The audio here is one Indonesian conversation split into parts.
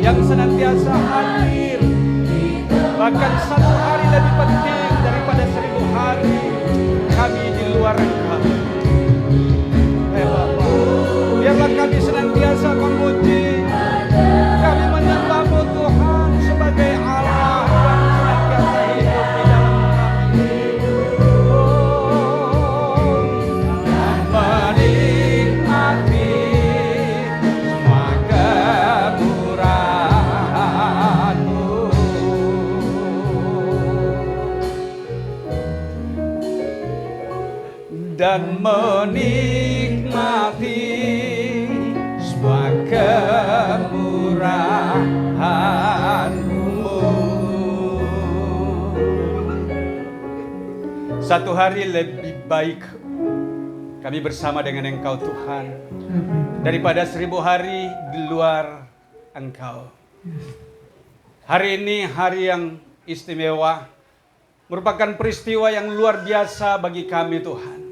yang senantiasa hadir. Bahkan 1 hari lebih penting daripada 1000 hari kami di luar Engkau. Bapa, biarlah kami senantiasa memuji, kami menyembah-Mu Tuhan sebagai Allah yang senantiasa hidup di dalam kami. Menikmati semua kemurahan-Mu dan menikmati semua kemurahan-Mu. Satu hari lebih baik kami bersama dengan Engkau Tuhan daripada 1000 hari di luar Engkau. Hari ini hari yang istimewa, merupakan peristiwa yang luar biasa bagi kami Tuhan.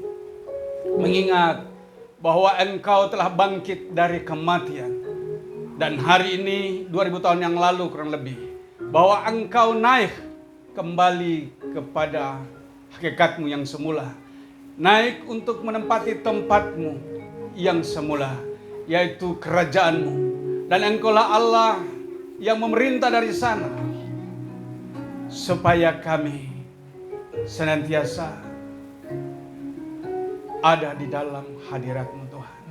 Mengingat bahwa Engkau telah bangkit dari kematian. Dan hari ini 2000 tahun yang lalu kurang lebih, bahwa Engkau naik kembali kepada hakikatmu yang semula. Naik untuk menempati tempatmu yang semula, yaitu kerajaanmu. Dan Engkaulah Allah yang memerintah dari sana, supaya kami senantiasa ada di dalam hadirat-Mu Tuhan.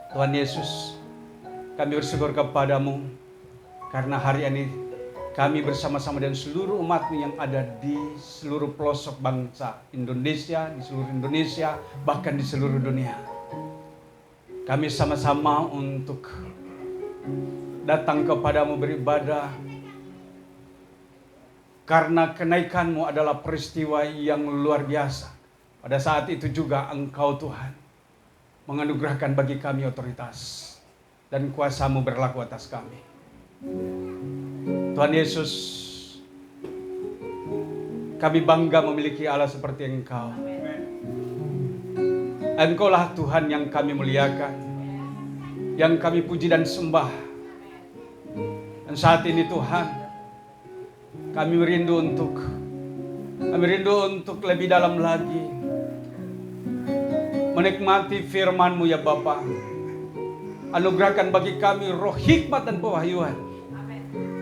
Tuhan Yesus, kami bersyukur kepadamu karena hari ini kami bersama-sama dengan seluruh umat-Mu yang ada di seluruh pelosok bangsa Indonesia, di seluruh Indonesia, bahkan di seluruh dunia. Kami sama-sama untuk datang kepadamu beribadah, karena kenaikan-Mu adalah peristiwa yang luar biasa. Pada saat itu juga Engkau Tuhan menganugerahkan bagi kami otoritas dan kuasa-Mu berlaku atas kami. Tuhan Yesus, kami bangga memiliki Allah seperti Engkau. Engkaulah Tuhan yang kami muliakan, yang kami puji dan sembah. Dan saat ini Tuhan, kami rindu untuk lebih dalam lagi menikmati firman-Mu ya Bapa. Anugerahkan bagi kami roh hikmat dan pewahyuan.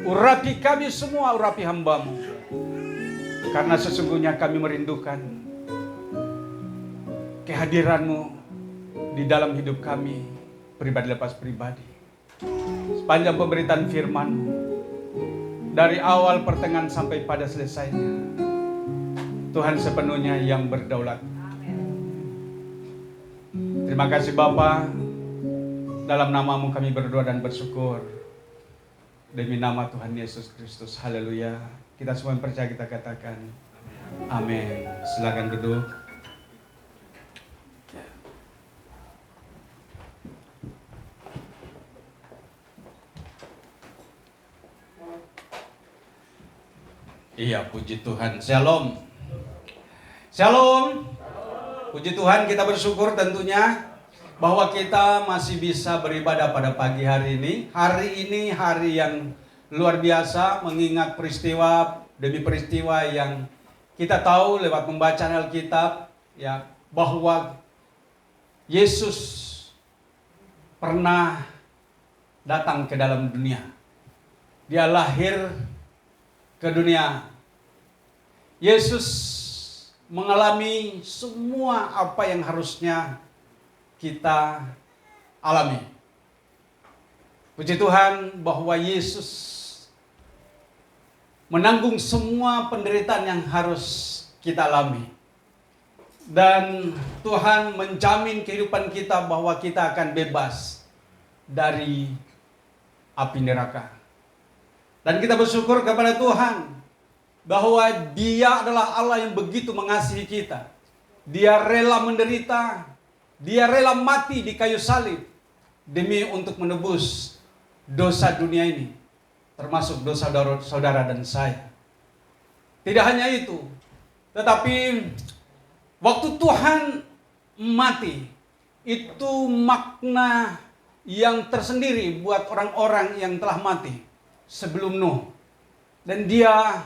Urapi kami semua, urapi hamba-Mu. Karena sesungguhnya kami merindukan kehadiran-Mu di dalam hidup kami, pribadi lepas pribadi. Sepanjang pemberitaan firman-Mu, dari awal pertengahan sampai pada selesainya, Tuhan sepenuhnya yang berdaulat. Terima kasih Bapa. Dalam nama-Mu kami berdoa dan bersyukur. Demi nama Tuhan Yesus Kristus. Haleluya. Kita semua yang percaya kita katakan amin. Silakan duduk. Iya, puji Tuhan. Shalom. Shalom. Puji Tuhan, kita bersyukur tentunya bahwa kita masih bisa beribadah pada pagi hari ini. Hari ini hari yang luar biasa, mengingat peristiwa demi peristiwa yang kita tahu lewat pembacaan Alkitab, ya, bahwa Yesus pernah datang ke dalam dunia. Dia lahir ke dunia. Yesus mengalami semua apa yang harusnya kita alami. Puji Tuhan bahwa Yesus menanggung semua penderitaan yang harus kita alami. Dan Tuhan menjamin kehidupan kita bahwa kita akan bebas dari api neraka. Dan kita bersyukur kepada Tuhan bahwa Dia adalah Allah yang begitu mengasihi kita. Dia rela menderita, Dia rela mati di kayu salib demi untuk menebus dosa dunia ini, termasuk dosa saudara dan saya. Tidak hanya itu, tetapi waktu Tuhan mati, itu makna yang tersendiri buat orang-orang yang telah mati sebelum Nuh. Dan dia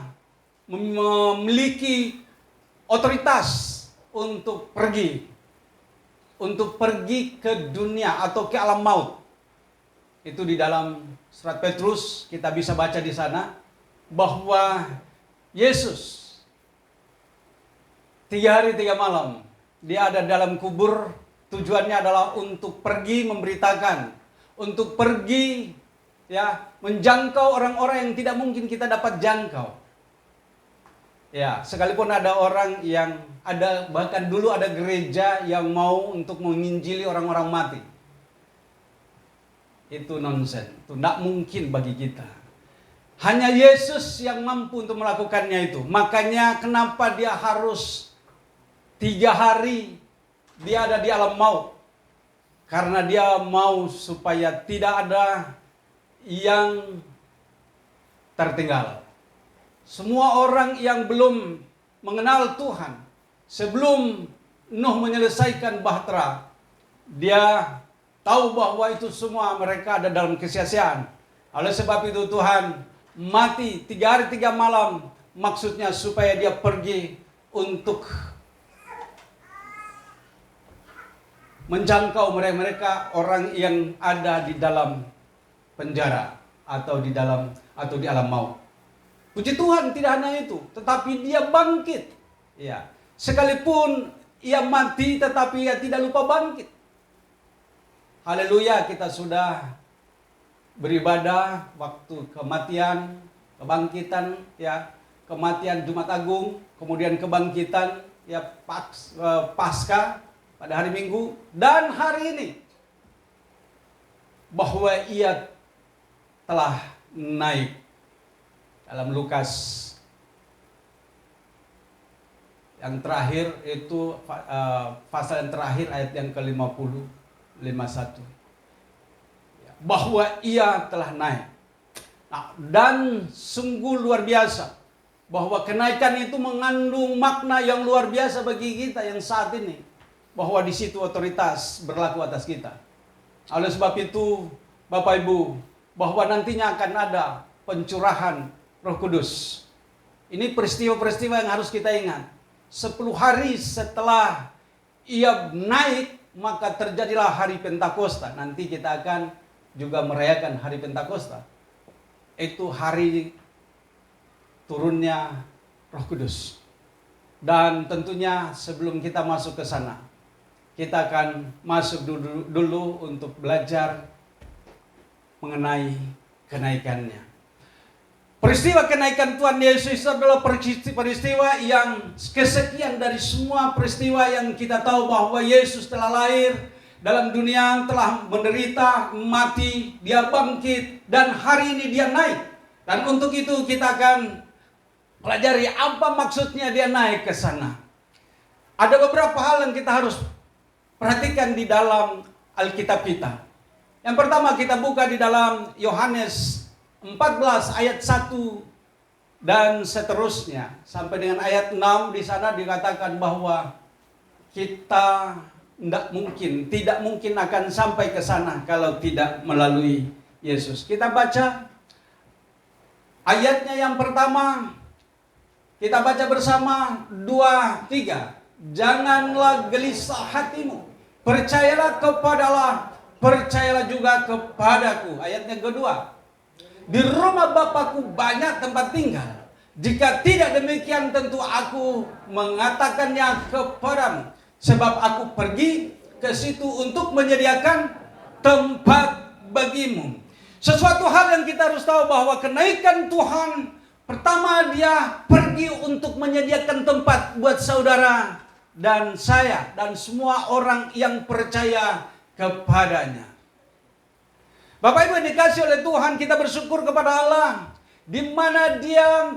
memiliki otoritas untuk pergi ke dunia atau ke alam maut. Itu di dalam surat Petrus kita bisa baca di sana bahwa Yesus 3 hari 3 malam dia ada dalam kubur. Tujuannya adalah untuk pergi memberitakan, untuk pergi menjangkau orang-orang yang tidak mungkin kita dapat jangkau. Ya, sekalipun ada orang yang bahkan dulu ada gereja yang mau untuk menginjili orang-orang mati. Itu nonsen, itu tidak mungkin bagi kita. Hanya Yesus yang mampu untuk melakukannya itu. Makanya kenapa dia harus 3 hari dia ada di alam maut. Karena dia mau supaya tidak ada yang tertinggal. Semua orang yang belum mengenal Tuhan, sebelum Nuh menyelesaikan bahtera, dia tahu bahwa itu semua mereka ada dalam kesia-siaan. Oleh sebab itu Tuhan mati 3 hari 3 malam, maksudnya supaya dia pergi untuk menjangkau mereka orang yang ada di dalam penjara atau di alam maut. Puji Tuhan, tidak hanya itu, tetapi dia bangkit. Ya, sekalipun ia mati, tetapi ia tidak lupa bangkit. Haleluya, kita sudah beribadah waktu kematian, kebangkitan, kematian Jumat Agung, kemudian kebangkitan, Paskah pada hari Minggu, dan hari ini bahwa ia telah naik. Dalam Lukas yang terakhir itu pasal yang terakhir ayat yang ke-50, 51. Bahwa ia telah naik. Nah, dan sungguh luar biasa bahwa kenaikan itu mengandung makna yang luar biasa bagi kita yang saat ini. Bahwa di situ otoritas berlaku atas kita. Oleh sebab itu, Bapak Ibu, bahwa nantinya akan ada pencurahan Roh Kudus. Ini peristiwa-peristiwa yang harus kita ingat. 10 hari setelah ia naik, maka terjadilah hari Pentakosta. Nanti kita akan juga merayakan hari Pentakosta. Itu hari turunnya Roh Kudus. Dan tentunya sebelum kita masuk ke sana, kita akan masuk dulu untuk belajar mengenai kenaikannya. Peristiwa kenaikan Tuhan Yesus adalah peristiwa yang kesekian dari semua peristiwa yang kita tahu bahwa Yesus telah lahir dalam dunia, telah menderita, mati, dia bangkit, dan hari ini dia naik. Dan untuk itu kita akan pelajari apa maksudnya dia naik ke sana. Ada beberapa hal yang kita harus perhatikan di dalam Alkitab kita. Yang pertama kita buka di dalam Yohanes 14 ayat 1 dan seterusnya. Sampai dengan ayat 6 di sana dikatakan bahwa kita tidak mungkin akan sampai ke sana kalau tidak melalui Yesus. Kita baca ayatnya yang pertama. Kita baca bersama 2, 3. Janganlah gelisah hatimu. Percayalah kepadalah, percayalah juga kepadaku. Ayat yang kedua. Di rumah Bapakku banyak tempat tinggal. Jika tidak demikian tentu aku mengatakannya kepadamu. Sebab aku pergi ke situ untuk menyediakan tempat bagimu. Sesuatu hal yang kita harus tahu bahwa kenaikan Tuhan, pertama dia pergi untuk menyediakan tempat buat saudara dan saya dan semua orang yang percaya kepadanya. Bapak Ibu yang dikasih oleh Tuhan, kita bersyukur kepada Allah di mana dia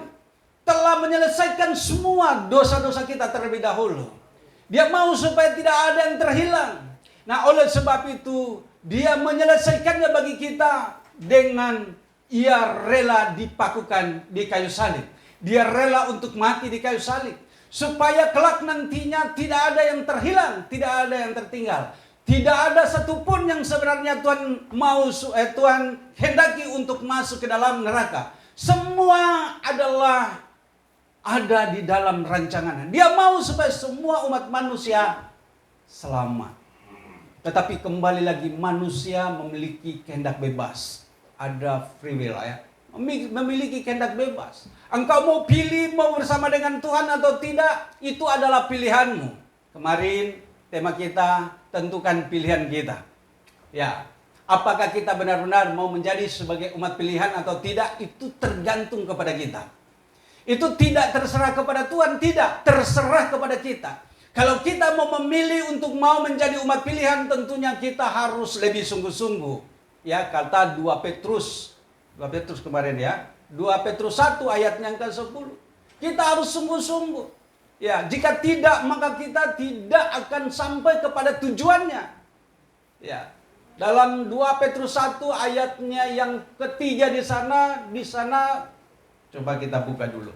telah menyelesaikan semua dosa-dosa kita terlebih dahulu. Dia mau supaya tidak ada yang terhilang. Nah, oleh sebab itu dia menyelesaikannya bagi kita dengan ia rela dipakukan di kayu salib. Dia rela untuk mati di kayu salib supaya kelak nantinya tidak ada yang terhilang, tidak ada yang tertinggal. Tidak ada satupun yang sebenarnya Tuhan hendaki untuk masuk ke dalam neraka. Semua adalah ada di dalam rancangannya. Dia mau supaya semua umat manusia selamat. Tetapi kembali lagi, manusia memiliki kehendak bebas. Ada free will ya. Memiliki kehendak bebas. Engkau mau pilih mau bersama dengan Tuhan atau tidak, itu adalah pilihanmu. Kemarin tema kita, tentukan pilihan kita. Ya, apakah kita benar-benar mau menjadi sebagai umat pilihan atau tidak, itu tergantung kepada kita. Itu tidak terserah kepada Tuhan, tidak, terserah kepada kita. Kalau kita mau memilih untuk mau menjadi umat pilihan, tentunya kita harus lebih sungguh-sungguh. Ya, kata 2 Petrus kemarin ya. 2 Petrus 1 ayatnya yang ke-10. Kita harus sungguh-sungguh. Ya, jika tidak maka kita tidak akan sampai kepada tujuannya. Ya. Dalam 2 Petrus 1 ayatnya yang ketiga di sana coba kita buka dulu.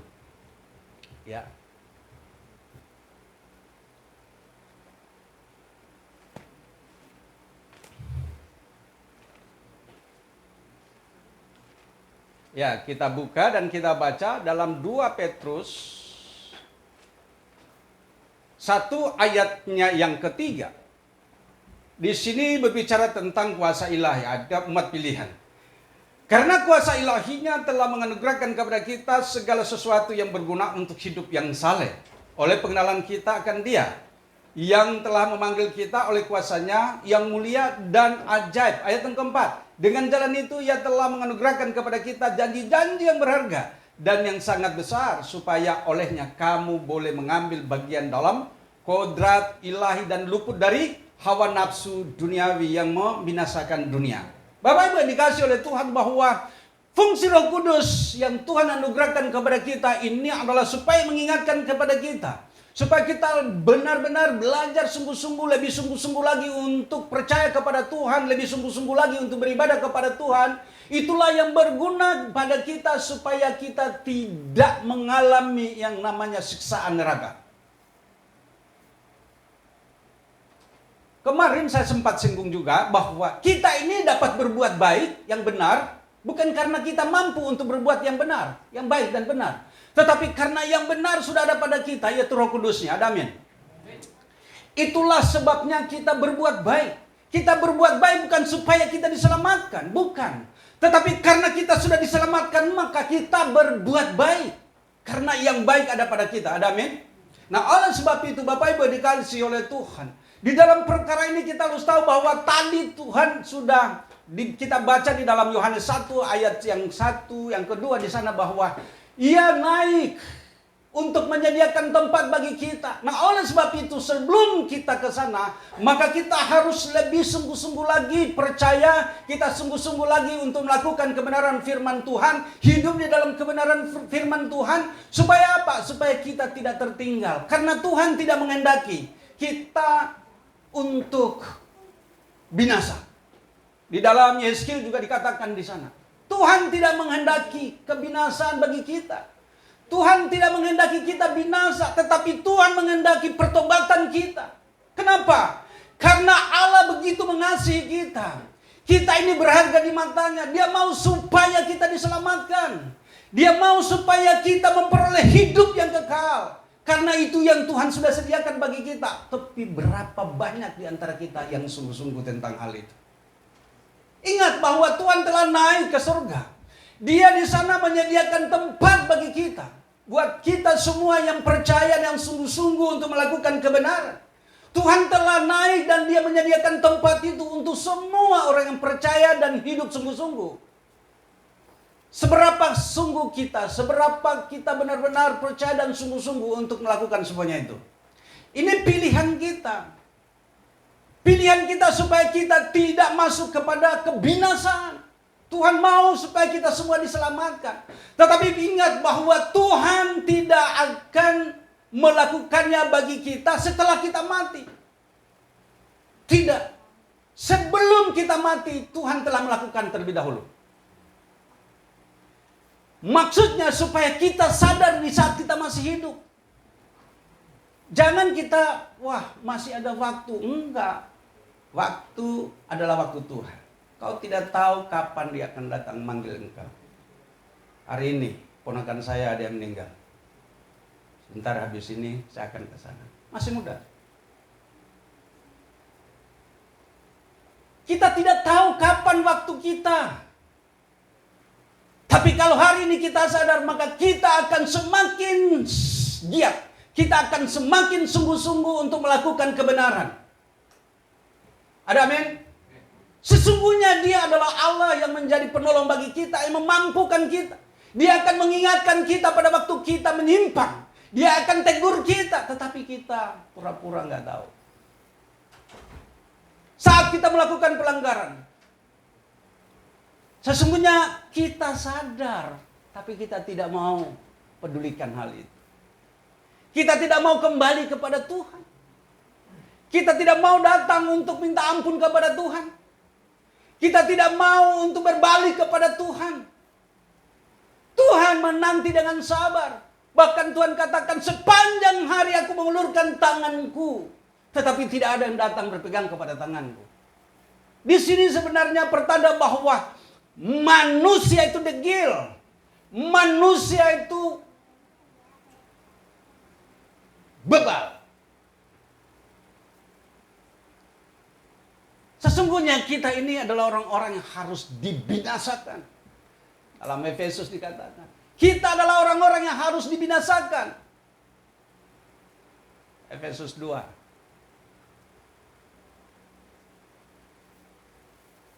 Ya. Ya, kita buka dan kita baca dalam 2 Petrus 1 ayatnya yang ketiga. Di sini berbicara tentang kuasa ilahi, ada umat pilihan. Karena kuasa ilahinya telah menganugerahkan kepada kita segala sesuatu yang berguna untuk hidup yang saleh. Oleh pengenalan kita akan Dia yang telah memanggil kita oleh kuasanya yang mulia dan ajaib. Ayat yang keempat. Dengan jalan itu Ia telah menganugerahkan kepada kita janji-janji yang berharga dan yang sangat besar, supaya olehnya kamu boleh mengambil bagian dalam kodrat ilahi dan luput dari hawa nafsu duniawi yang membinasakan dunia. Bapak Ibu yang dikasih oleh Tuhan, bahwa fungsi Roh Kudus yang Tuhan anugerahkan kepada kita ini adalah supaya mengingatkan kepada kita, supaya kita benar-benar belajar sungguh-sungguh, lebih sungguh-sungguh lagi untuk percaya kepada Tuhan, lebih sungguh-sungguh lagi untuk beribadah kepada Tuhan. Itulah yang berguna pada kita supaya kita tidak mengalami yang namanya siksaan neraka. Kemarin saya sempat singgung juga bahwa kita ini dapat berbuat baik yang benar bukan karena kita mampu untuk berbuat yang benar, yang baik dan benar. Tetapi karena yang benar sudah ada pada kita, yaitu Roh Kudusnya. Amin. Itulah sebabnya kita berbuat baik. Kita berbuat baik bukan supaya kita diselamatkan, bukan. Tetapi karena kita sudah diselamatkan, maka kita berbuat baik. Karena yang baik ada pada kita. Amin. Nah, oleh sebab itu Bapak Ibu dikasihi oleh Tuhan, di dalam perkara ini kita harus tahu bahwa tadi Tuhan sudah kita baca di dalam Yohanes 1 ayat yang 1, yang kedua di sana, bahwa Ia naik untuk menyediakan tempat bagi kita. Nah, oleh sebab itu sebelum kita ke sana, maka kita harus lebih sungguh-sungguh lagi percaya, kita sungguh-sungguh lagi untuk melakukan kebenaran firman Tuhan, hidup di dalam kebenaran firman Tuhan, supaya apa? Supaya kita tidak tertinggal. Karena Tuhan tidak menghendaki kita untuk binasa. Di dalam Yeskil juga dikatakan di sana, Tuhan tidak menghendaki kebinasaan bagi kita. Tuhan tidak menghendaki kita binasa, tetapi Tuhan menghendaki pertobatan kita. Kenapa? Karena Allah begitu mengasihi kita. Kita ini berharga di matanya. Dia mau supaya kita diselamatkan. Dia mau supaya kita memperoleh hidup yang kekal. Karena itu yang Tuhan sudah sediakan bagi kita. Tapi berapa banyak di antara kita yang sungguh-sungguh tentang hal itu? Ingat bahwa Tuhan telah naik ke surga. Dia di sana menyediakan tempat bagi kita. Buat kita semua yang percaya, yang sungguh-sungguh untuk melakukan kebenaran. Tuhan telah naik dan Dia menyediakan tempat itu untuk semua orang yang percaya dan hidup sungguh-sungguh. Seberapa sungguh kita, seberapa kita benar-benar percaya dan sungguh-sungguh untuk melakukan semuanya itu. Ini pilihan kita. Pilihan kita supaya kita tidak masuk kepada kebinasaan. Tuhan mau supaya kita semua diselamatkan. Tetapi ingat bahwa Tuhan tidak akan melakukannya bagi kita setelah kita mati. Tidak. Sebelum kita mati, Tuhan telah melakukan terlebih dahulu. Maksudnya supaya kita sadar di saat kita masih hidup. Jangan kita, wah masih ada waktu. Enggak. Waktu adalah waktu Tuhan. Kau tidak tahu kapan dia akan datang manggil engkau. Hari ini ponakan saya ada yang meninggal. Sebentar habis ini saya akan ke sana. Masih muda. Kita tidak tahu kapan waktu kita. Tapi kalau hari ini kita sadar, maka kita akan semakin giat. Kita akan semakin sungguh-sungguh untuk melakukan kebenaran. Ada amin? Sesungguhnya dia adalah Allah yang menjadi penolong bagi kita, yang memampukan kita. Dia akan mengingatkan kita pada waktu kita menyimpang. Dia akan tegur kita, tetapi kita pura-pura nggak tahu. Saat kita melakukan pelanggaran, sesungguhnya kita sadar, tapi kita tidak mau pedulikan hal itu. Kita tidak mau kembali kepada Tuhan. Kita tidak mau datang untuk minta ampun kepada Tuhan. Kita tidak mau untuk berbalik kepada Tuhan. Tuhan menanti dengan sabar. Bahkan Tuhan katakan, sepanjang hari aku mengulurkan tanganku, tetapi tidak ada yang datang berpegang kepada tanganku. Di sini sebenarnya pertanda bahwa manusia itu degil. Manusia itu bebal. Sesungguhnya kita ini adalah orang-orang yang harus dibinasakan. Dalam Efesus dikatakan, kita adalah orang-orang yang harus dibinasakan. Efesus 2.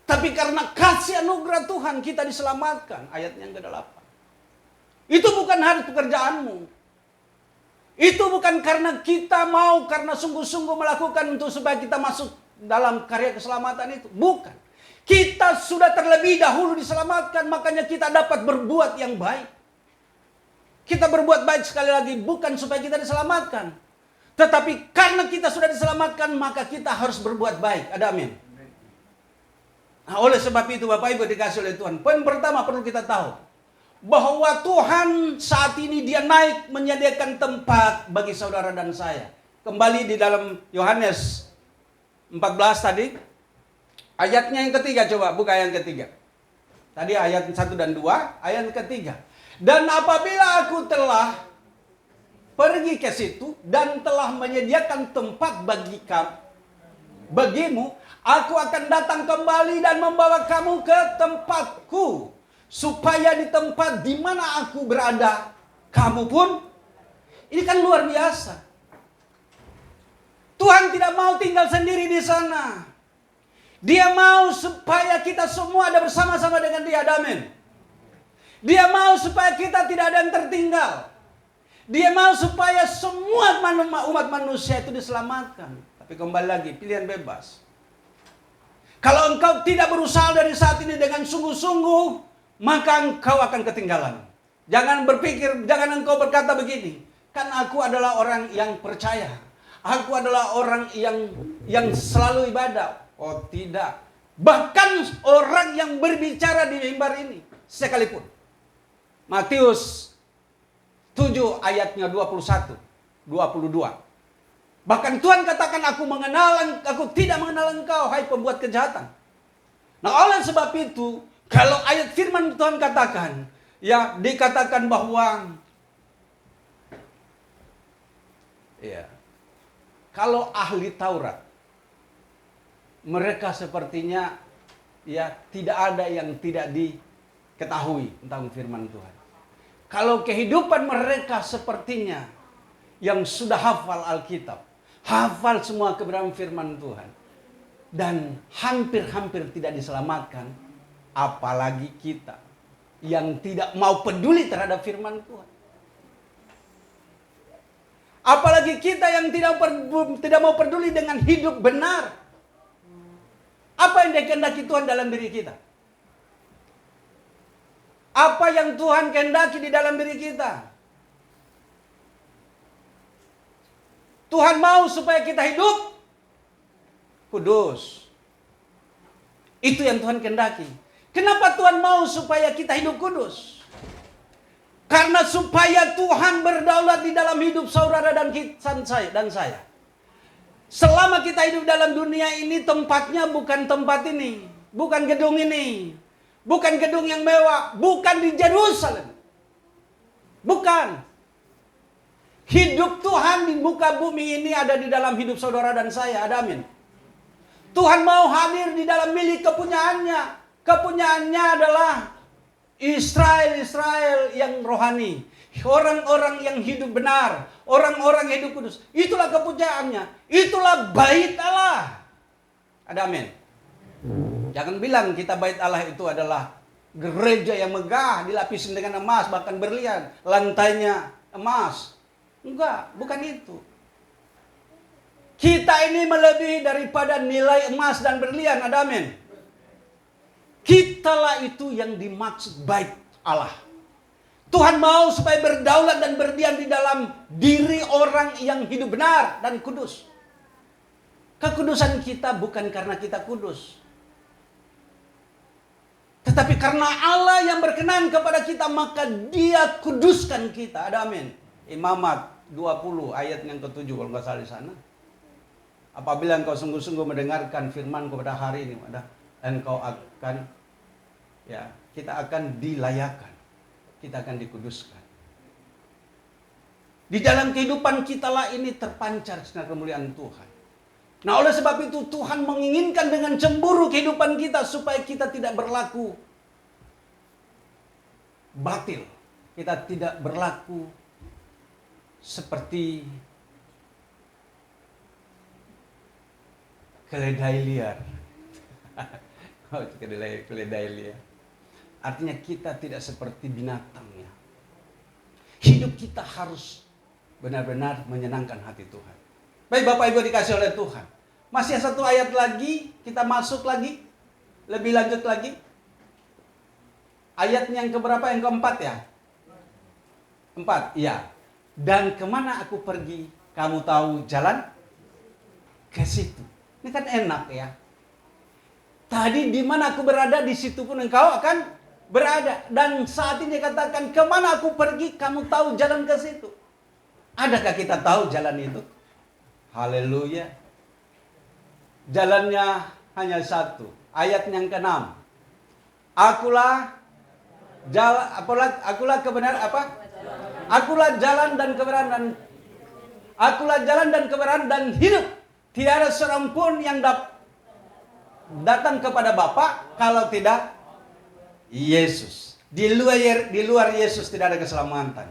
Tapi karena kasih anugerah Tuhan kita diselamatkan. Ayatnya yang ke-8. Itu bukan hari pekerjaanmu. Itu bukan karena kita mau, karena sungguh-sungguh melakukan untuk supaya kita masuk dalam karya keselamatan itu. Bukan. Kita sudah terlebih dahulu diselamatkan, makanya kita dapat berbuat yang baik. Kita berbuat baik sekali lagi bukan supaya kita diselamatkan. Tetapi karena kita sudah diselamatkan, maka kita harus berbuat baik. Ada amin? Nah, oleh sebab itu Bapak Ibu dikasih oleh Tuhan. Poin pertama perlu kita tahu. Bahwa Tuhan saat ini dia naik menyediakan tempat bagi saudara dan saya. Kembali di dalam Yohanes 14 tadi. Ayatnya yang ketiga, coba buka ayat ketiga. Tadi ayat 1 dan 2, ayat ketiga. Dan apabila aku telah pergi ke situ dan telah menyediakan tempat bagimu, aku akan datang kembali dan membawa kamu ke tempatku, supaya di tempat di mana aku berada, kamu pun. Ini kan luar biasa. Tuhan tidak mau tinggal sendiri di sana. Dia mau supaya kita semua ada bersama-sama dengan dia. Amin. Dia mau supaya kita tidak ada yang tertinggal. Dia mau supaya semua umat manusia itu diselamatkan. Tapi kembali lagi, pilihan bebas. Kalau engkau tidak berusaha dari saat ini dengan sungguh-sungguh, maka engkau akan ketinggalan. Jangan berpikir, jangan engkau berkata begini, kan aku adalah orang yang percaya. Aku adalah orang yang selalu ibadah. Oh tidak. Bahkan orang yang berbicara di mimbar ini sekalipun. Matius 7 ayatnya 21, 22. Bahkan Tuhan katakan, aku tidak mengenal engkau, hai pembuat kejahatan. Nah, oleh sebab itu, kalau ayat firman Tuhan katakan, ya dikatakan bahwa ya, kalau ahli Taurat, mereka sepertinya ya tidak ada yang tidak diketahui tentang firman Tuhan. Kalau kehidupan mereka sepertinya yang sudah hafal Alkitab, hafal semua kebenaran firman Tuhan, dan hampir-hampir tidak diselamatkan, apalagi kita yang tidak mau peduli terhadap firman Tuhan. Apalagi kita yang tidak mau peduli dengan hidup benar. Apa yang dikehendaki Tuhan dalam diri kita? Apa yang Tuhan kehendaki di dalam diri kita? Tuhan mau supaya kita hidup kudus. Itu yang Tuhan kehendaki. Kenapa Tuhan mau supaya kita hidup kudus? Karena supaya Tuhan berdaulat di dalam hidup saudara dan saya. Selama kita hidup dalam dunia ini, tempatnya bukan tempat ini, bukan gedung ini, bukan gedung yang mewah, bukan di Yerusalem. Bukan. Hidup Tuhan di muka bumi ini ada di dalam hidup saudara dan saya. Ada amin. Tuhan mau hadir di dalam milik kepunyaannya. Kepunyaannya adalah Israel yang rohani. Orang-orang yang hidup benar. Orang-orang yang hidup kudus. Itulah kepunyaannya. Itulah bait Allah. Ada amin. Jangan bilang kita bait Allah itu adalah gereja yang megah, dilapisin dengan emas, bahkan berlian. Lantainya emas. Enggak, bukan itu. Kita ini melebihi daripada nilai emas dan berlian. Ada amin. Kitalah itu yang dimaksud bait Allah. Tuhan mau supaya berdaulat dan berdiam di dalam diri orang yang hidup benar dan kudus. Kekudusan kita bukan karena kita kudus, tetapi karena Allah yang berkenan kepada kita, maka Dia kuduskan kita. Ada amin. Imamat 20 ayat yang ke-7 kalau nggak salah di sana. Apabila engkau sungguh-sungguh mendengarkan firman kepada hari ini, engkau akan, kita akan dilayakan, kita akan dikuduskan. Di dalam kehidupan kita lah ini terpancar sinar kemuliaan Tuhan. Nah, oleh sebab itu Tuhan menginginkan dengan cemburu kehidupan kita supaya kita tidak berlaku batil. Kita tidak berlaku seperti keledai liar. Keledai liar. Artinya kita tidak seperti binatangnya. Hidup kita harus benar-benar menyenangkan hati Tuhan. Baik Bapak Ibu dikasih oleh Tuhan. Masih satu ayat lagi, kita masuk lagi. Lebih lanjut lagi. Ayat yang keberapa? Yang keempat ya? 4, iya. Dan kemana aku pergi, kamu tahu jalan ke situ. Ini kan enak ya. Tadi di mana aku berada, di situ pun engkau akan berada. Dan saat ini dikatakan, kemana aku pergi, kamu tahu jalan ke situ. Adakah kita tahu jalan itu? Haleluya. Jalannya hanya satu. Ayat yang ke-6. Akulah kebenaran apa? Akulah jalan dan kebenaran dan hidup. Tidak ada seorang pun yang datang kepada Bapa kalau tidak Yesus. Di luar Yesus tidak ada keselamatan.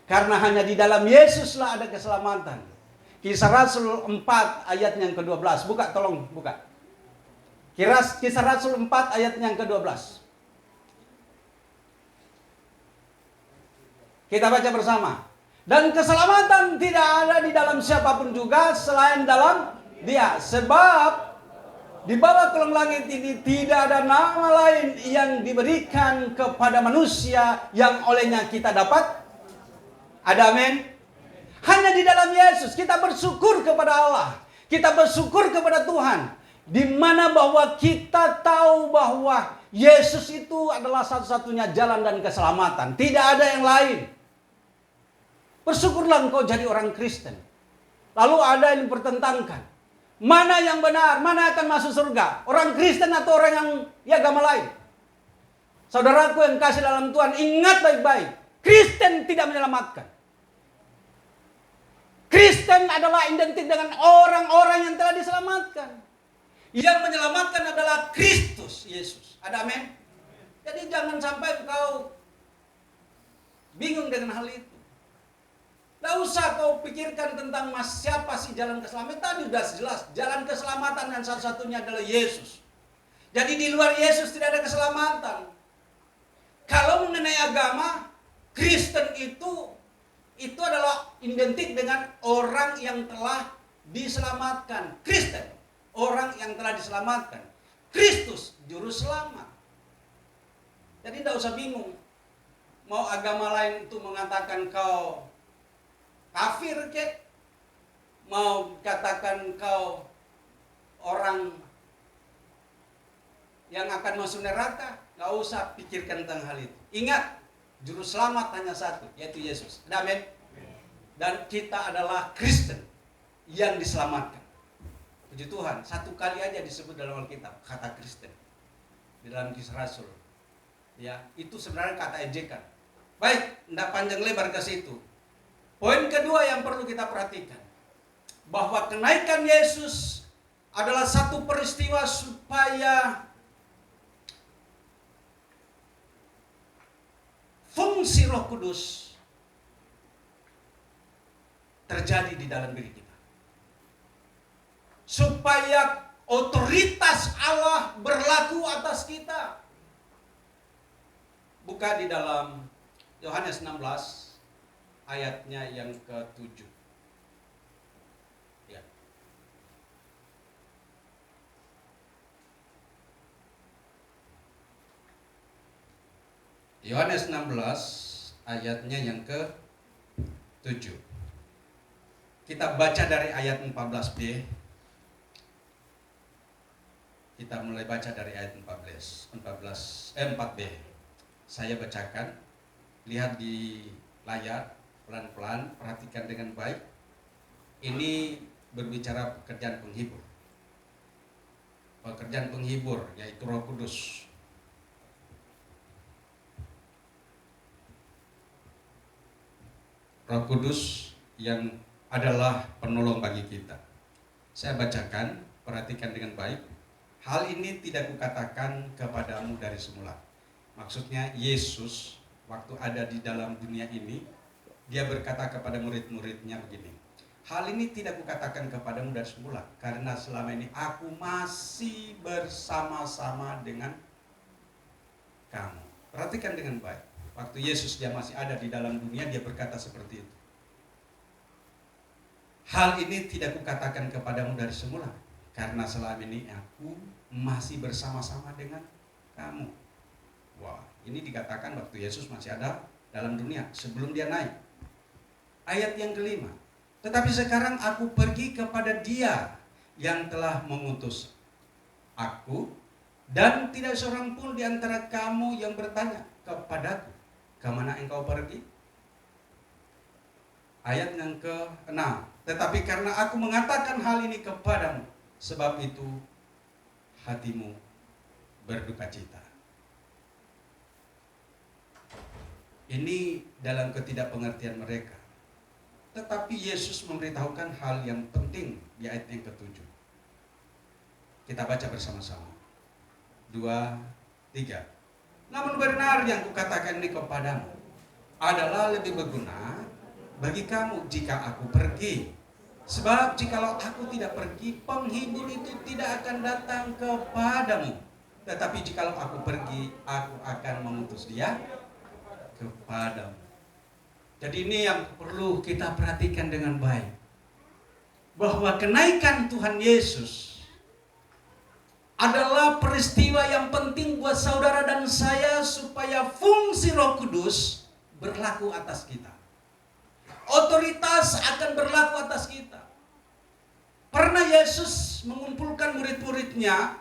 Karena hanya di dalam Yesuslah ada keselamatan. Kisah Rasul 4 ayat yang ke-12. Buka, tolong buka. Kisah Rasul 4 ayat yang ke-12. Kita baca bersama. Dan keselamatan tidak ada di dalam siapapun juga selain dalam Dia. Sebab di bawah kolong langit ini tidak ada nama lain yang diberikan kepada manusia yang olehnya kita dapat. Ada amin. Hanya di dalam Yesus kita bersyukur kepada Allah. Kita bersyukur kepada Tuhan. Di mana bahwa kita tahu bahwa Yesus itu adalah satu-satunya jalan dan keselamatan. Tidak ada yang lain. Bersyukurlah engkau jadi orang Kristen. Lalu ada yang dipertentangkan. Mana yang benar, mana akan masuk surga? Orang Kristen atau orang yang agama lain? Saudaraku yang kasih dalam Tuhan, ingat baik-baik. Kristen tidak menyelamatkan. Kristen adalah identik dengan orang-orang yang telah diselamatkan. Yang menyelamatkan adalah Kristus Yesus. Ada amin? Jadi jangan sampai engkau bingung dengan hal itu. Tidak usah kau pikirkan tentang siapa sih jalan keselamatan. Tadi sudah jelas. Jalan keselamatan yang satu-satunya adalah Yesus. Jadi di luar Yesus tidak ada keselamatan. Kalau mengenai agama, Kristen itu adalah identik dengan orang yang telah diselamatkan. Kristen, orang yang telah diselamatkan. Kristus, juru selamat. Jadi tidak usah bingung. Mau agama lain itu mengatakan kau kafir kek, mau katakan kau orang yang akan masuk neraka, nggak usah pikirkan tentang hal itu. Ingat, juru selamat hanya satu, yaitu Yesus. Amin. Dan kita adalah Kristen yang diselamatkan. Puji Tuhan, satu kali aja disebut dalam Alkitab kata Kristen di dalam Kisah Rasul. Ya, itu sebenarnya kata ejekan. Baik, tidak panjang lebar ke situ. Poin kedua yang perlu kita perhatikan, bahwa kenaikan Yesus adalah satu peristiwa supaya fungsi Roh Kudus terjadi di dalam diri kita. Supaya otoritas Allah berlaku atas kita. Buka di dalam Yohanes 16 ayatnya yang ke-7. Ya. Yohanes 16 ayatnya yang ke-7. Kita baca dari ayat 14b. Kita mulai baca dari ayat 4b. Saya bacakan, lihat di layar pelan-pelan, perhatikan dengan baik. Ini berbicara pekerjaan penghibur. Pekerjaan penghibur yaitu Roh Kudus. Roh Kudus yang adalah penolong bagi kita. Saya bacakan, perhatikan dengan baik. Hal ini tidak kukatakan kepadamu dari semula. Maksudnya Yesus waktu ada di dalam dunia ini, dia berkata kepada murid-muridnya begini. Hal ini tidak kukatakan kepadamu dari semula, karena selama ini aku masih bersama-sama dengan kamu. Perhatikan dengan baik. Waktu Yesus dia masih ada di dalam dunia, dia berkata seperti itu. Hal ini tidak kukatakan kepadamu dari semula, karena selama ini aku masih bersama-sama dengan kamu. Wah, ini dikatakan waktu Yesus masih ada dalam dunia, sebelum dia naik. Ayat yang kelima. Tetapi sekarang aku pergi kepada Dia yang telah mengutus aku, dan tidak seorang pun di antara kamu yang bertanya kepadaku, kemana engkau pergi? Ayat yang ke-6. Tetapi karena aku mengatakan hal ini kepadamu, sebab itu hatimu berduka cita. Ini dalam ketidakpengertian mereka. Tetapi Yesus memberitahukan hal yang penting di ayat yang ke-7. Kita baca bersama-sama. 2, 3. Namun benar yang kukatakan ini kepadamu adalah lebih berguna bagi kamu jika aku pergi. Sebab jikalau aku tidak pergi, penghibur itu tidak akan datang kepadamu. Tetapi jikalau aku pergi, aku akan mengutus dia kepadamu. Jadi ini yang perlu kita perhatikan dengan baik, bahwa kenaikan Tuhan Yesus adalah peristiwa yang penting buat saudara dan saya, supaya fungsi Roh Kudus berlaku atas kita. Otoritas akan berlaku atas kita. Pernah Yesus mengumpulkan murid-muridnya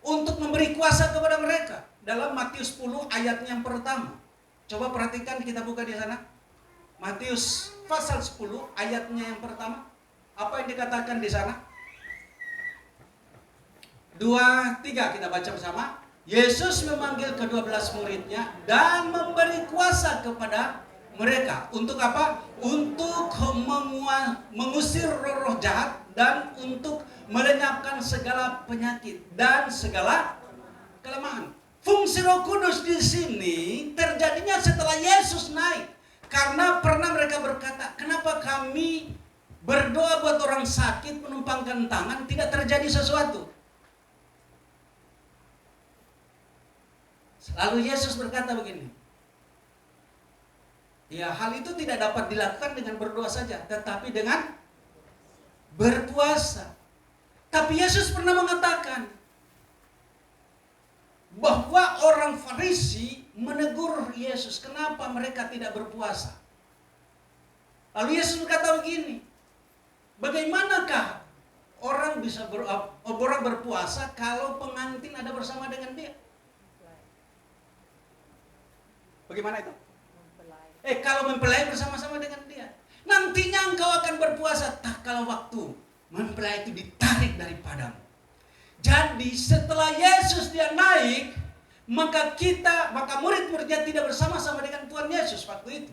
untuk memberi kuasa kepada mereka dalam Matius 10 ayatnya yang pertama. Coba perhatikan, kita buka di sana. Matius pasal 10 ayatnya yang pertama. Apa yang dikatakan di sana? 2, 3 kita baca bersama. Yesus memanggil ke-12 muridnya dan memberi kuasa kepada mereka. Untuk apa? Untuk mengusir roh-roh jahat dan untuk melenyapkan segala penyakit dan segala kelemahan. Fungsi Roh Kudus di sini terjadinya setelah Yesus naik. Karena pernah mereka berkata, kenapa kami berdoa buat orang sakit, menumpangkan tangan, tidak terjadi sesuatu? Lalu Yesus berkata begini, ya, hal itu tidak dapat dilakukan dengan berdoa saja, tetapi dengan berpuasa. Tapi Yesus pernah mengatakan bahwa orang Farisi menegur Yesus, kenapa mereka tidak berpuasa? Lalu Yesus berkata begini, bagaimanakah orang bisa berpuasa kalau pengantin ada bersama dengan dia? Bagaimana itu? Kalau mempelai bersama-sama dengan dia. Nantinya engkau akan berpuasa, tak kalau waktu Mempelai itu ditarik daripadamu. Jadi setelah Yesus dia naik, maka murid-muridnya tidak bersama-sama dengan Tuhan Yesus waktu itu.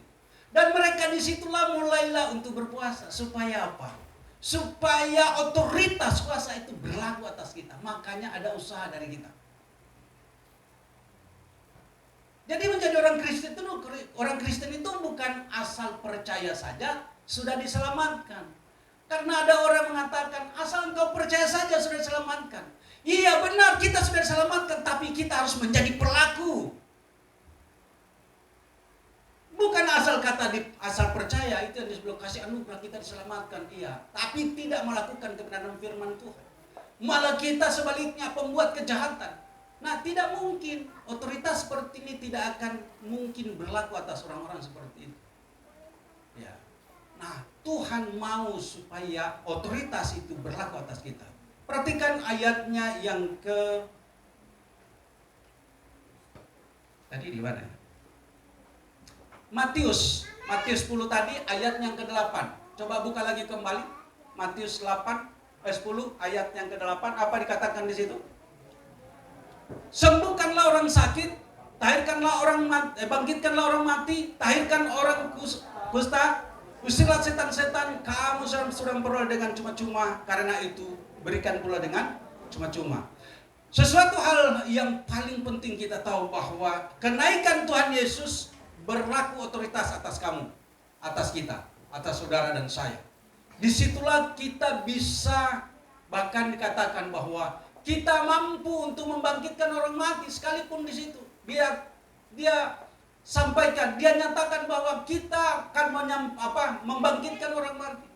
Dan mereka disitulah mulailah untuk berpuasa. Supaya apa? Supaya otoritas kuasa itu berlaku atas kita. Makanya ada usaha dari kita. Jadi menjadi orang Kristen itu bukan asal percaya saja sudah diselamatkan. Karena ada orang mengatakan asal engkau percaya saja sudah diselamatkan. Iya benar, kita sudah diselamatkan, tapi kita harus menjadi pelaku. Bukan asal asal percaya, itu yang disebut kasih anugerah kita diselamatkan, iya. Tapi tidak melakukan kebenaran firman Tuhan. Malah kita sebaliknya pembuat kejahatan. Nah, tidak mungkin otoritas seperti ini tidak akan mungkin berlaku atas orang-orang seperti itu. Ya. Nah, Tuhan mau supaya otoritas itu berlaku atas kita. Perhatikan ayatnya yang tadi di mana? Matius 10 tadi ayat yang ke-8. Coba buka lagi kembali. Matius 10 ayat yang ke-8. Apa dikatakan di situ? Sembuhkanlah orang sakit, bangkitkanlah orang mati, tahirkan orang kusta, usirlah setan-setan, kamu sudah memperoleh dengan cuma-cuma, karena itu berikan pula dengan cuma-cuma. Sesuatu hal yang paling penting kita tahu bahwa kenaikan Tuhan Yesus berlaku otoritas atas kamu, atas kita, atas saudara dan saya. Disitulah kita bisa bahkan dikatakan bahwa kita mampu untuk membangkitkan orang mati sekalipun di situ. Dia sampaikan, dia nyatakan bahwa kita akan membangkitkan orang mati.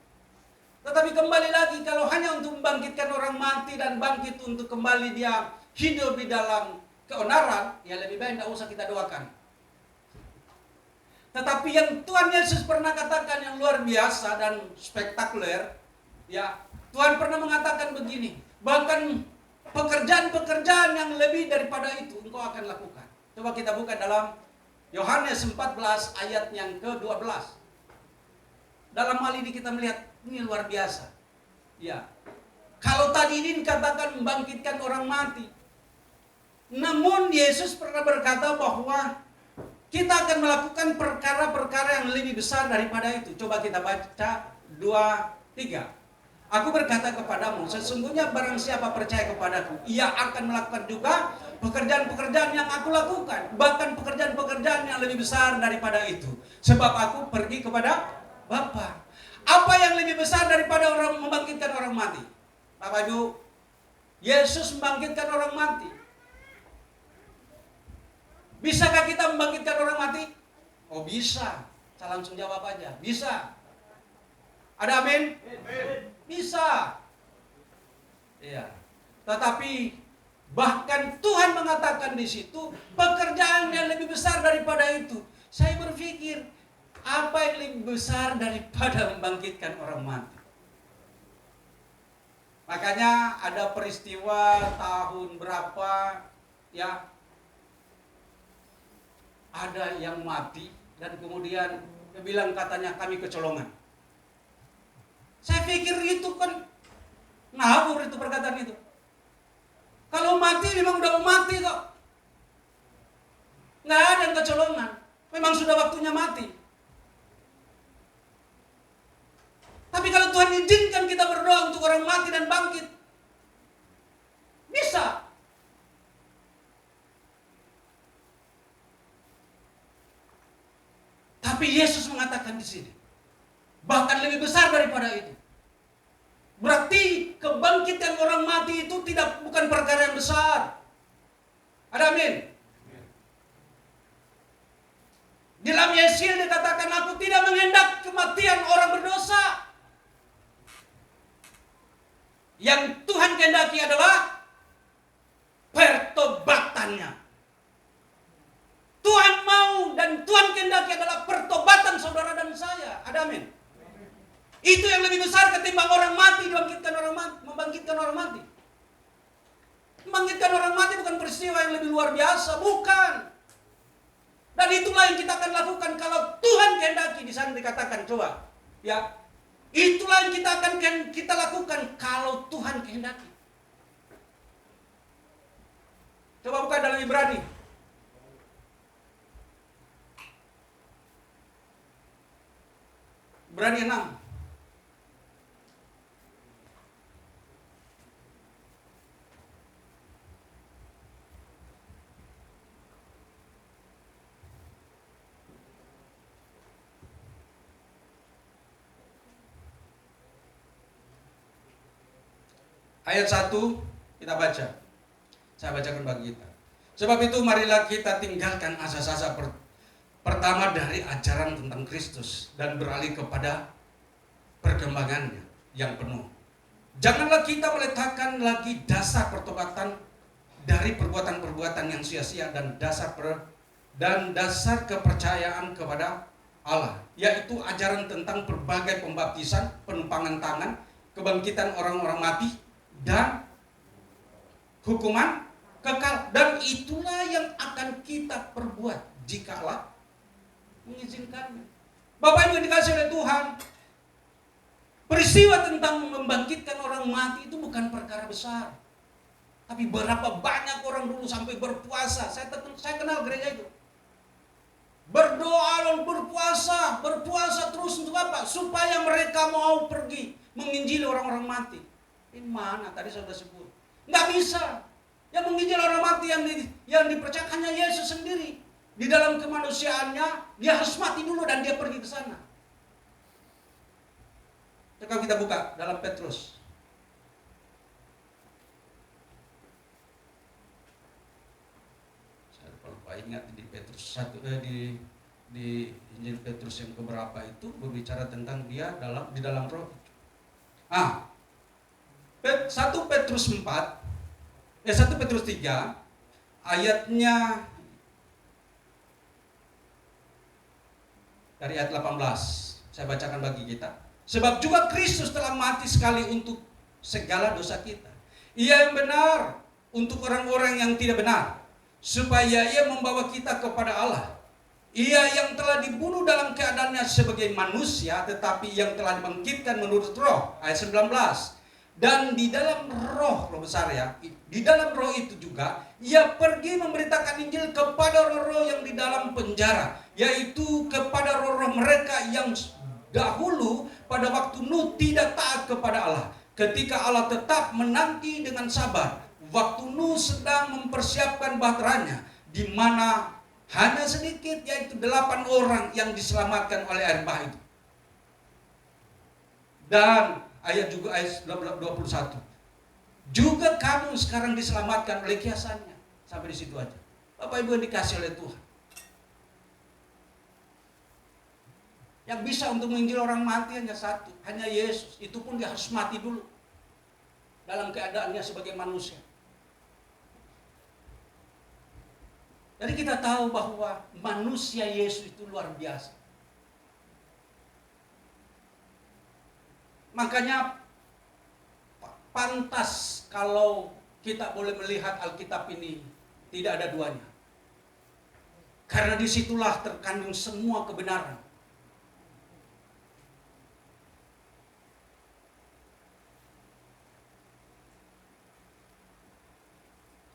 Tetapi kembali lagi, kalau hanya untuk membangkitkan orang mati dan bangkit untuk kembali dia hidup di dalam keonaran, ya lebih baik tidak usah kita doakan. Tetapi yang Tuhan Yesus pernah katakan yang luar biasa dan spektakuler, ya Tuhan pernah mengatakan begini, bahkan pekerjaan-pekerjaan yang lebih daripada itu engkau akan lakukan. Coba kita buka dalam Yohanes 14 ayat yang ke-12. Dalam hal ini kita melihat ini luar biasa. Ya. Kalau tadi ini dikatakan membangkitkan orang mati. Namun Yesus pernah berkata bahwa kita akan melakukan perkara-perkara yang lebih besar daripada itu. Coba kita baca 2-3. Aku berkata kepadamu, sesungguhnya barang siapa percaya kepadaku, ia akan melakukan juga pekerjaan-pekerjaan yang aku lakukan. Bahkan pekerjaan-pekerjaan yang lebih besar daripada itu. Sebab aku pergi kepada Bapa. Apa yang lebih besar daripada orang membangkitkan orang mati? Bapak Ibu, Yesus membangkitkan orang mati. Bisakah kita membangkitkan orang mati? Oh bisa. Saya langsung jawab aja. Bisa. Ada amin? Bisa. Iya. Tetapi bahkan Tuhan mengatakan di situ pekerjaan yang lebih besar daripada itu. Saya berpikir apa yang lebih besar daripada membangkitkan orang mati? Makanya ada peristiwa tahun berapa ya, ada yang mati dan kemudian dia bilang katanya kami kecolongan. Saya pikir itu kan ngawur itu perkataan itu. Kalau mati memang udah mau mati kok. Nggak ada yang kecolongan. Memang sudah waktunya mati. Tapi kalau Tuhan izinkan kita berdoa untuk orang mati dan bangkit, bisa. Tapi Yesus mengatakan di sini, bahkan lebih besar daripada itu. Berarti kebangkitan orang mati itu bukan perkara yang besar. Ada amin? Di dalam Yesil dikatakan, aku tidak menghendaki kematian orang berdosa. Yang Tuhan kehendaki adalah pertobatannya. Tuhan mau dan Tuhan kehendaki adalah pertobatan saudara dan saya. Ada amin? Itu yang lebih besar ketimbang orang mati, membangkitkan orang mati. Membangkitkan orang mati bukan peristiwa yang lebih luar biasa, bukan. Dan itulah yang kita akan lakukan kalau Tuhan kehendaki. Di sana dikatakan, coba ya, Itulah yang kita lakukan kalau Tuhan kehendaki. Coba buka dalam Ibrani. Ibrani 6. Ayat 1 kita baca. Saya bacakan bagi kita. Sebab itu marilah kita tinggalkan asas-asas pertama dari ajaran tentang Kristus dan beralih kepada perkembangannya yang penuh. Janganlah kita meletakkan lagi dasar pertobatan dari perbuatan-perbuatan yang sia-sia dan dasar kepercayaan kepada Allah, yaitu ajaran tentang berbagai pembaptisan, penumpangan tangan, kebangkitan orang-orang mati, dan hukuman kekal. Dan itulah yang akan kita perbuat jika Allah mengizinkannya. Bapak Ibu yang dikasihi oleh Tuhan, peristiwa tentang membangkitkan orang mati itu bukan perkara besar. Tapi berapa banyak orang dulu sampai berpuasa. Saya kenal gereja itu. Berdoa dan berpuasa terus untuk apa? Supaya mereka mau pergi menginjili orang-orang mati. Ini mana tadi saya sudah sebut? Nggak bisa. Yang menginjil orang mati yang dipercaya hanya Yesus sendiri. Di dalam kemanusiaannya, dia harus mati dulu dan dia pergi ke sana. Sekarang kita buka dalam Petrus. Saya lupa ingat di Petrus 1, di Injil Petrus yang keberapa itu berbicara tentang dia di dalam roh. 1 Petrus 3 ayatnya dari ayat 18. Saya bacakan bagi kita. Sebab juga Kristus telah mati sekali untuk segala dosa kita. Ia yang benar untuk orang-orang yang tidak benar, supaya ia membawa kita kepada Allah. Ia yang telah dibunuh dalam keadaannya sebagai manusia, tetapi yang telah dibangkitkan menurut roh. Ayat 19. Dan di dalam roh besar ya, di dalam roh itu juga ia pergi memberitakan Injil kepada roh-roh yang di dalam penjara, yaitu kepada roh-roh mereka yang dahulu pada waktu Nuh tidak taat kepada Allah, ketika Allah tetap menanti dengan sabar waktu Nuh sedang mempersiapkan bahteranya, di mana hanya sedikit, yaitu 8 orang yang diselamatkan oleh air bah itu. Dan ayat 21. Juga kamu sekarang diselamatkan oleh kiasannya. Sampai di situ aja. Bapak Ibu yang dikasih oleh Tuhan. Yang bisa untuk menginjil orang mati hanya satu. Hanya Yesus. Itu pun dia harus mati dulu. Dalam keadaannya sebagai manusia. Jadi kita tahu bahwa manusia Yesus itu luar biasa. Makanya pantas kalau kita boleh melihat Alkitab ini tidak ada duanya. Karena disitulah terkandung semua kebenaran.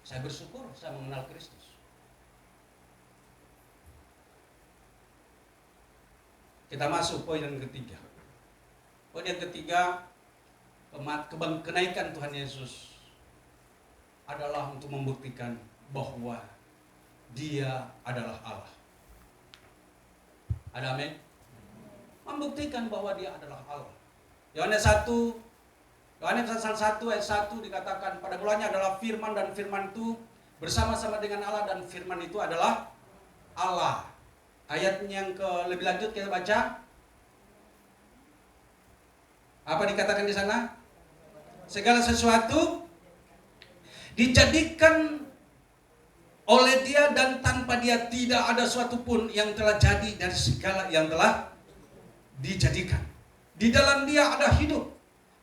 Saya bersyukur saya mengenal Kristus. Kita masuk poin yang ketiga. Poin yang ketiga, kenaikan Tuhan Yesus adalah untuk membuktikan bahwa Dia adalah Allah. Ada amin? Membuktikan bahwa Dia adalah Allah. Yohanes 1 ayat 1 dikatakan, pada mulanya adalah firman, dan firman itu bersama-sama dengan Allah, dan firman itu adalah Allah. Ayat yang lebih lanjut kita baca. Apa dikatakan di sana? Segala sesuatu dijadikan oleh Dia, dan tanpa Dia tidak ada suatu pun yang telah jadi dari segala yang telah dijadikan. Di dalam Dia ada hidup,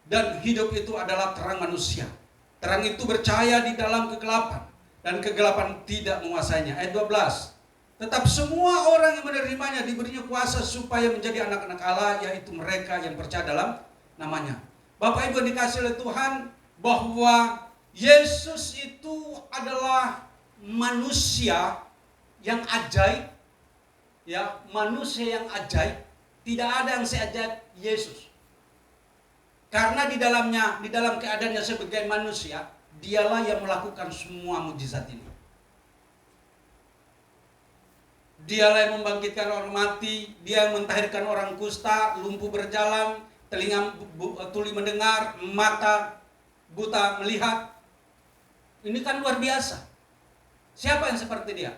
dan hidup itu adalah terang manusia. Terang itu bercahaya di dalam kegelapan, dan kegelapan tidak menguasainya. Ayat 12. Tetap semua orang yang menerimanya diberinya kuasa supaya menjadi anak-anak Allah, yaitu mereka yang percaya dalam namanya. Bapak Ibu yang dikasihi oleh Tuhan, bahwa Yesus itu adalah manusia yang ajaib, ya, manusia yang ajaib. Tidak ada yang seajaib Yesus. Karena di dalam keadaannya sebagai manusia, dialah yang melakukan semua mujizat ini. Dialah yang membangkitkan orang mati, dia yang mentahirkan orang kusta, lumpuh berjalan, telinga tuli mendengar, mata buta melihat. Ini kan luar biasa. Siapa yang seperti dia?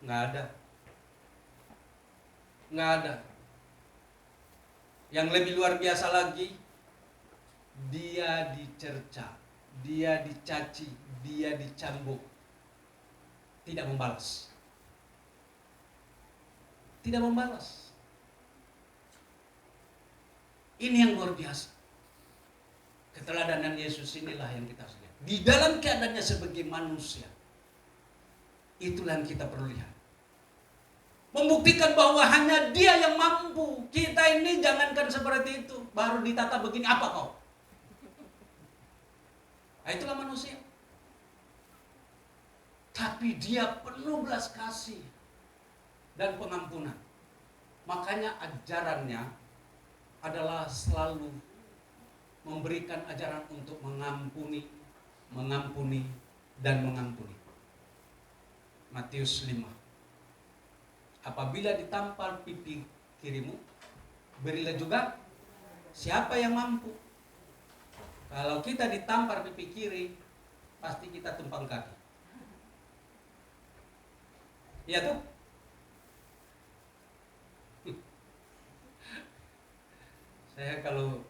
Nggak ada. Nggak ada. Yang lebih luar biasa lagi, dia dicerca, dia dicaci, dia dicambuk, tidak membalas. Tidak membalas. Ini yang luar biasa. Keteladanan Yesus inilah yang kita harus lihat. Di dalam keadaannya sebagai manusia, itulah yang kita perlu lihat. Membuktikan bahwa hanya dia yang mampu. Kita ini jangankan seperti itu, baru ditata begini, apa kau? Nah, itulah manusia. Tapi dia penuh belas kasih dan pengampunan. Makanya ajarannya adalah selalu memberikan ajaran untuk mengampuni, dan mengampuni. Matius 5. Apabila ditampar pipi kirimu, berilah juga. Siapa yang mampu? Kalau kita ditampar pipi kiri, pasti kita tumpang kaki. Iya tuh? Saya kalau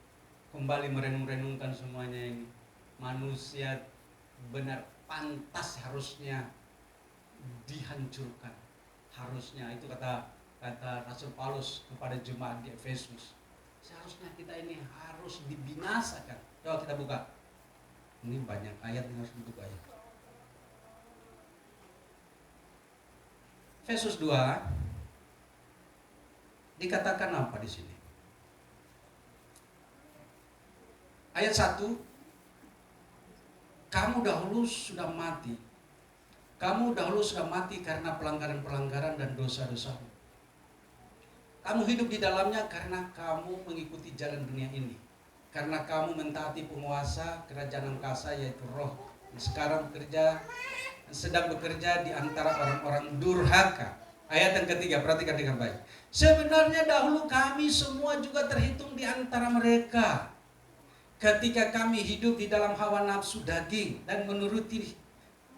kembali merenung-renungkan semuanya ini, manusia benar pantas harusnya dihancurkan. Harusnya, itu kata Rasul Paulus kepada jemaat di Efesus. Seharusnya kita ini harus dibinasakan. Coba kita buka. Ini banyak ayat yang harus dibuka ya. Efesus 2 dikatakan apa di sini? Ayat 1, kamu dahulu sudah mati. Kamu dahulu sudah mati karena pelanggaran-pelanggaran dan dosa-dosamu. Kamu hidup di dalamnya karena kamu mengikuti jalan dunia ini. Karena kamu mentaati penguasa kerajaan angkasa, yaitu roh yang sekarang sedang bekerja di antara orang-orang durhaka. Ayat yang ketiga, perhatikan dengan baik. Sebenarnya dahulu kami semua juga terhitung di antara mereka. Ketika kami hidup di dalam hawa nafsu daging dan menuruti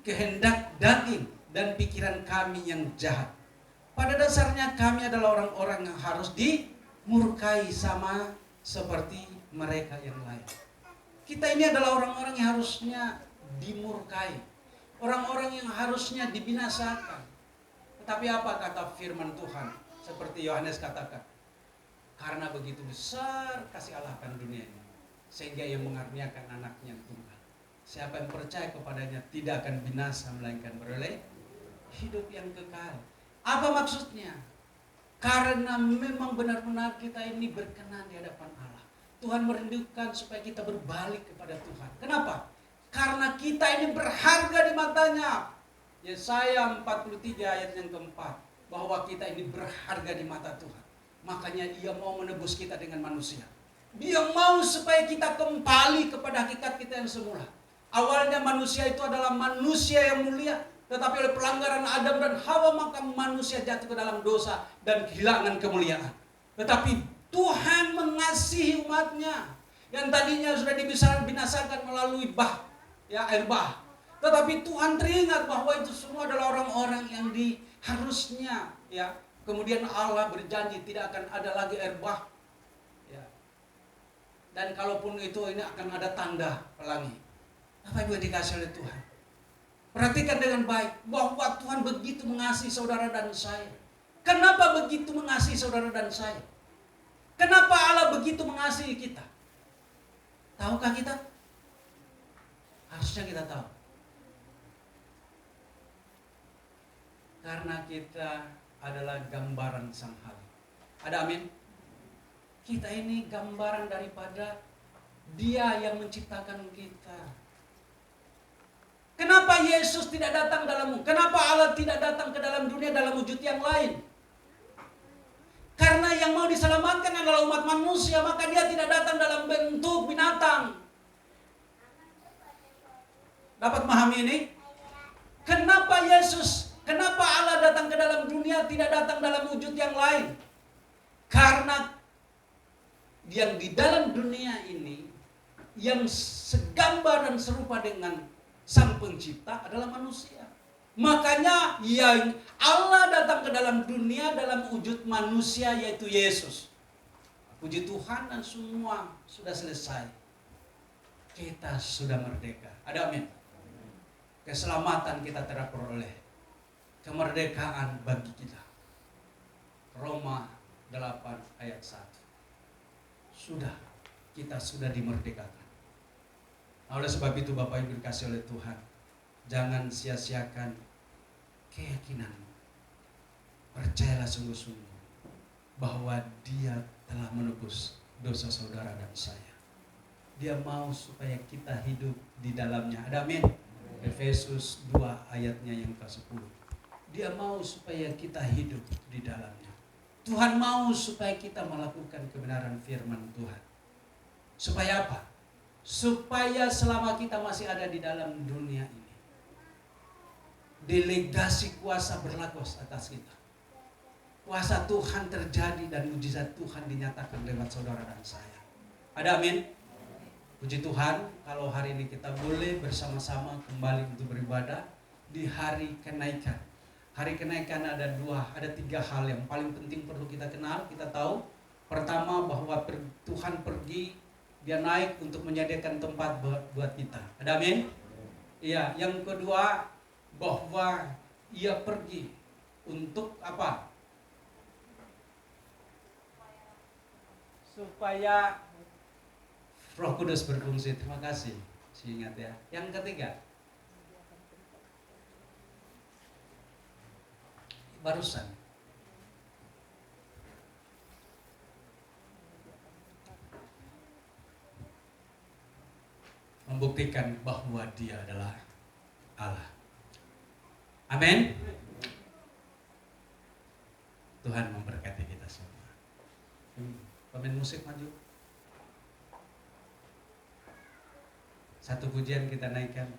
kehendak daging dan pikiran kami yang jahat. Pada dasarnya kami adalah orang-orang yang harus dimurkai sama seperti mereka yang lain. Kita ini adalah orang-orang yang harusnya dimurkai. Orang-orang yang harusnya dibinasakan. Tetapi apa kata firman Tuhan? Seperti Yohanes katakan. Karena begitu besar kasih Allah akan dunia ini, sehingga ia mengaruniakan anaknya tunggal. Siapa yang percaya kepadanya tidak akan binasa, melainkan beroleh hidup yang kekal. Apa maksudnya? Karena memang benar-benar kita ini berkenan di hadapan Allah. Tuhan merindukan supaya kita berbalik kepada Tuhan. Kenapa? Karena kita ini berharga di matanya. Yesaya 43 ayat yang keempat, bahwa kita ini berharga di mata Tuhan. Makanya Ia mau menebus kita dengan manusia. Dia mau supaya kita kembali kepada hakikat kita yang semula. Awalnya manusia itu adalah manusia yang mulia, tetapi oleh pelanggaran Adam dan Hawa maka manusia jatuh ke dalam dosa dan kehilangan kemuliaan. Tetapi Tuhan mengasihi umatnya yang tadinya sudah dibinasakan melalui air bah. Tetapi Tuhan teringat bahwa itu semua adalah orang-orang yang harusnya kemudian Allah berjanji tidak akan ada lagi air bah. Dan kalaupun itu ini akan ada tanda pelangi. Apa Ibu dikasih oleh Tuhan? Perhatikan dengan baik bahwa Tuhan begitu mengasihi saudara dan saya. Kenapa begitu mengasihi saudara dan saya? Kenapa Allah begitu mengasihi kita? Tahukah kita? Harusnya kita tahu. Karena kita adalah gambaran Sang Halim. Ada amin? Kita ini gambaran daripada Dia yang menciptakan kita. Kenapa Yesus tidak datang kenapa Allah tidak datang ke dalam dunia dalam wujud yang lain? Karena yang mau diselamatkan adalah umat manusia, maka Dia tidak datang dalam bentuk binatang. Dapat memahami ini? Kenapa Allah datang ke dalam dunia, tidak datang dalam wujud yang lain? Karena yang di dalam dunia ini, yang segambar dan serupa dengan Sang Pencipta adalah manusia. Makanya yang Allah datang ke dalam dunia dalam wujud manusia, yaitu Yesus. Puji Tuhan, dan semua sudah selesai. Kita sudah merdeka. Ada amin? Keselamatan kita terperoleh. Kemerdekaan bagi kita. Roma 8 ayat 1. Kita sudah dimerdekakan. Oleh sebab itu Bapak Ibu dikasih oleh Tuhan, jangan sia-siakan keyakinanmu. Percayalah sungguh-sungguh bahwa Dia telah menebus dosa saudara dan saya. Dia mau supaya kita hidup di dalamnya. Ada amin? Efesus 2 ayatnya yang ke-10. Dia mau supaya kita hidup di dalamnya. Tuhan mau supaya kita melakukan kebenaran firman Tuhan. Supaya apa? Supaya selama kita masih ada di dalam dunia ini, delegasi kuasa berlaku atas kita. Kuasa Tuhan terjadi dan mujizat Tuhan dinyatakan lewat saudara dan saya. Ada amin? Puji Tuhan, kalau hari ini kita boleh bersama-sama kembali untuk beribadah di hari kenaikan. Hari kenaikan ada 3 hal yang paling penting perlu kita kenal, kita tahu. Pertama, bahwa Tuhan pergi, Dia naik untuk menyediakan tempat buat kita. Ada amin? Iya, yang kedua, bahwa Ia pergi untuk apa? Supaya Roh Kudus berfungsi. Terima kasih. Ingat ya. Yang ketiga, barusan membuktikan bahwa Dia adalah Allah. Amin. Tuhan memberkati kita semua. Pemain musik maju. Satu pujian kita naikkan.